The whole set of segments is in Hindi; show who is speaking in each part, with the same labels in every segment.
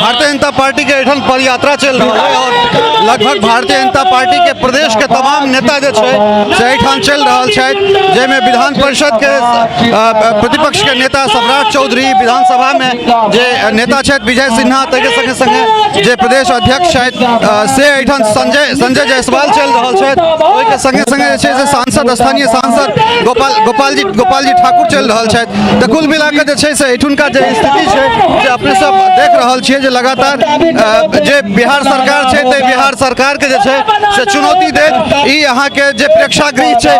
Speaker 1: भारतीय जनता पार्टी के एठन पद यात्रा चल रहा है और लगभग भारतीय जनता पार्टी के प्रदेश के तमाम नेता जो से एठन चल रहा है, जैमें विधान परिषद के प्रतिपक्ष के नेता सम्राट चौधरी, विधानसभा में जे नेता विजय सिन्हा के संगे संगे जे प्रदेश अध्यक्ष से एठन संजय जायसवाल चल रहा है, के संगे संगे से सांसद स्थानीय सांसद गोपाल जी ठाकुर चल रहा है। तो कुल मिलाकर से एठुनका जो स्थिति है अपने सब देख रहा छे जे लगातार जे बिहार सरकार है ते बिहार सरकार के से चुनौती दे यहाँ के जे प्रेक्षागृह है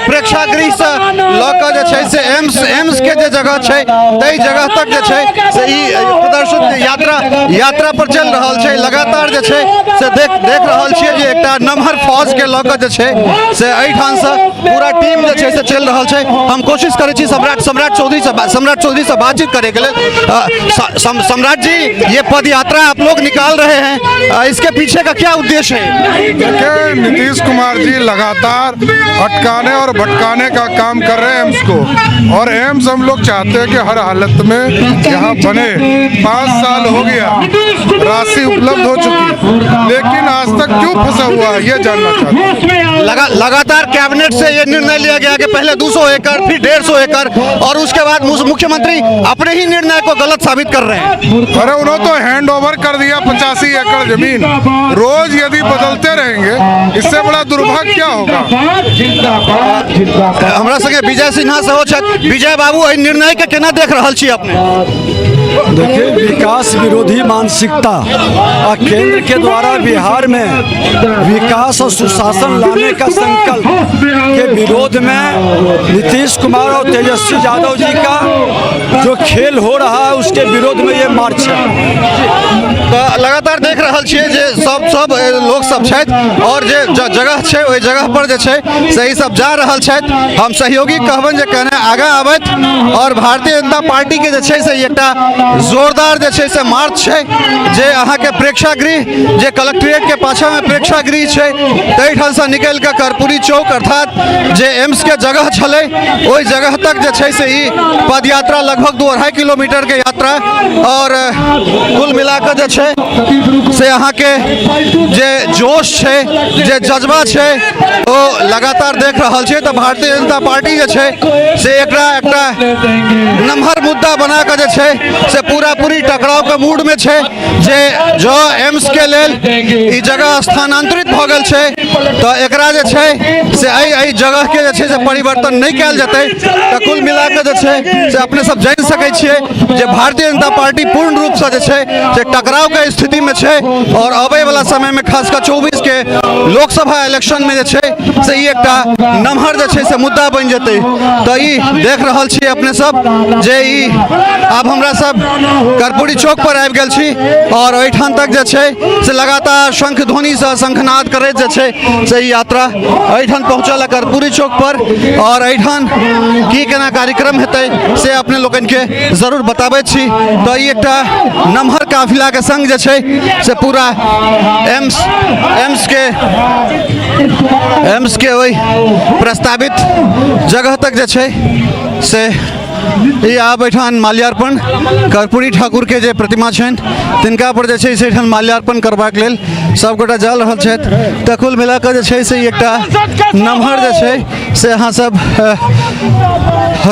Speaker 1: प्रेक्षागृह से लौकर से एम्स के जे जगह है तई जगह तक से प्रदर्शन यात्रा पर चल रहा है। लगातार से देख रहा छे जे एकटा नमहर फौज के लौकर से एठान से पूरा टीम से चल रहा है। हम कोशिश करे छी सम्राट चौधरी से बातचीत करे के लिए। सम्राट जी, ये पद यात्रा आप लोग निकाल रहे हैं, इसके पीछे का क्या उद्देश्य है?
Speaker 2: देखिए, नीतीश कुमार जी लगातार अटकाने और भटकाने का काम कर रहे हैं एम्स को, और एम्स हम लोग चाहते हैं कि हर हालत में यहाँ बने। 5 साल हो गया, राशि उपलब्ध हो चुकी, लेकिन आज तक क्यों फंसा हुआ है ये जानना चाहते हैं।
Speaker 1: लगातार कैबिनेट से ये निर्णय लिया गया कि पहले 200 एकड़ फिर 150 एकड़ और उसके बाद मुख्यमंत्री अपने ही निर्णय को गलत साबित कर रहे हैं।
Speaker 2: अरे उन्होंने तो हैंड ओवर कर दिया 85 एकड़ जमीन। रोज यदि बदलते रहेंगे, इससे बड़ा दुर्भाग्य क्या होगा।
Speaker 1: हमरा संगे विजय सिन्हा से हो छथि। विजय बाबू, एहि निर्णय के केना देख रहल छी अपने?
Speaker 3: देखिए, विकास विरोधी मानसिकता और केंद्र के द्वारा बिहार में विकास और सुशासन लाने का संकल्प के विरोध में नीतीश कुमार और तेजस्वी यादव जी का जो खेल हो रहा है उसके विरोध में ये मार्च है।
Speaker 1: तो लगातार देख रहा छिए जे सब लोग सब छथि और जे जगह है वही जगह पर जे छै सही सब जा रहा है। हम सहयोगी कहबन जे कहने आगा आबत और भारतीय जनता पार्टी के जे छै से एकटा जोरदार जे छै से मार्च है जे अहाँ के प्रेक्षागृह जे कलेक्ट्रेट के पाछा में प्रेक्षागृह है तई ठान से निकल के कर्पूरी चौक अर्थात जे एम्स के जगह छले ओई जगह तक जे छै से ई पद यात्रा लगभग 2.5 किलोमीटर के यात्रा और कुल मिलाकर जे छै से अहाँ के जे जोश है जे जज्बा है वो लगातार देख रहा है। तो भारतीय जनता पार्टी जे छै से एकटा नमहर मुद्दा बना के जे छै से पूरी टकराव के मूड में छै जे जो एम्स के लेल ई जगह स्थानांतरित भ गेल छै तो एकरा जे छै से एहि जगह के जे छै से परिवर्तन नहीं कयल जेतै। तो कुल मिला के जे छै से अपने सब जान सकै छियै जे भारतीय जनता पार्टी पूर्ण रूप से जे छै से टकराव के स्थिति में छै और आबे वाला समय में खासकर 24 के लोकसभा इलेक्शन में जे छै से ई एकटा नमहर जे छै से मुद्दा बन जेतै। तो ई देख रहल छी अपने सब जे ई आब हमरा सब कर्पूरी चौक पर आबि गेल छी और एठान तक जे छै से लगातार शंख ध्वनि से शंखनाद करैत जे छै से ई यात्रा एठान पहुंचल है कर्पूरी चौक पर और एठान की केना कार्यक्रम हेतै से अपने लोगन के जरूर बताबै छी। तो ई एकटा नमहर काफिला के संग जे छै से पूरा एम्स के वही प्रस्तावित जगह तक जे छै से ये आप एठान माल्यार्पण कर्पूरी ठाकुर के जे प्रतिमा छन तिनका पर जे छै से एठान माल्यार्पण करबाक लेल सब गोटा जा रहल छथि। तऽ कुल मिलाकर जे छै से एकटा नमहर जे छै से अहाँ सब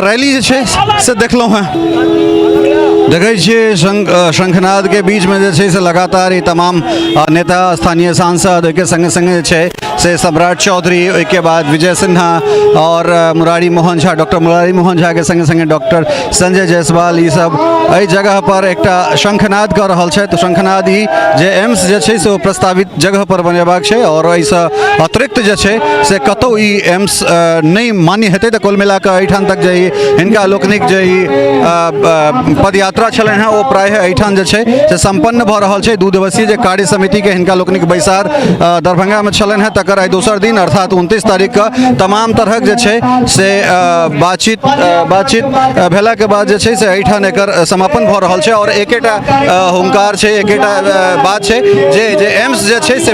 Speaker 1: रैली जे छै से देखलहुँ हैं। देखै छियै शंखनाद के बीच में जे छै से लगातार ये तमाम नेता स्थानीय सांसद के संगे संगे जे छै से सम्राट चौधरी के बाद विजय सिन्हा और मुरारी मोहन झा डॉक्टर मुरारी मोहन झा के संगे संगे डॉक्टर संजय जायसवाल ये सब एहि जगह पर एकटा शंखनाद कर रहा है। तो शंखनाद ही जे एम्स जे छै से वो प्रस्तावित जगह पर बनेबाक छै और एहिसँ अतिरिक्त जे छै से कतौ ई एम्स नहीं मान्य हेतै। तऽ कुल मिलाकर एहिठाम तक जे हिनका लोकनिक जे पद यात्रा छलनि हैं वो प्राय एहिठाम जे छै से संपन्न भऽ रहल छै। 2 दिवसीय जे कार्य समिति के हिनका लोकनिक बैसार दरभंगा में छलनि हैं तकर आइ दोसर दिन अर्थात 29 तारीख के तमाम तरहक जे छै से बातचीत भेला के बाद जे छै से एहिठाम एकर समापन भऽ रहल छै और एकेटा हुंकार छै एकेटा बात छै जे एम्स जे छै से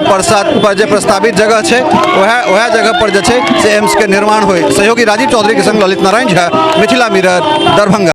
Speaker 1: जे प्रस्तावित जगह छै वह जगह पर जे छै से एम्स के निर्माण होय। सहयोगी राजीव चौधरी के संग ललित नारायण झा, मिथिला मिरर, दरभंगा।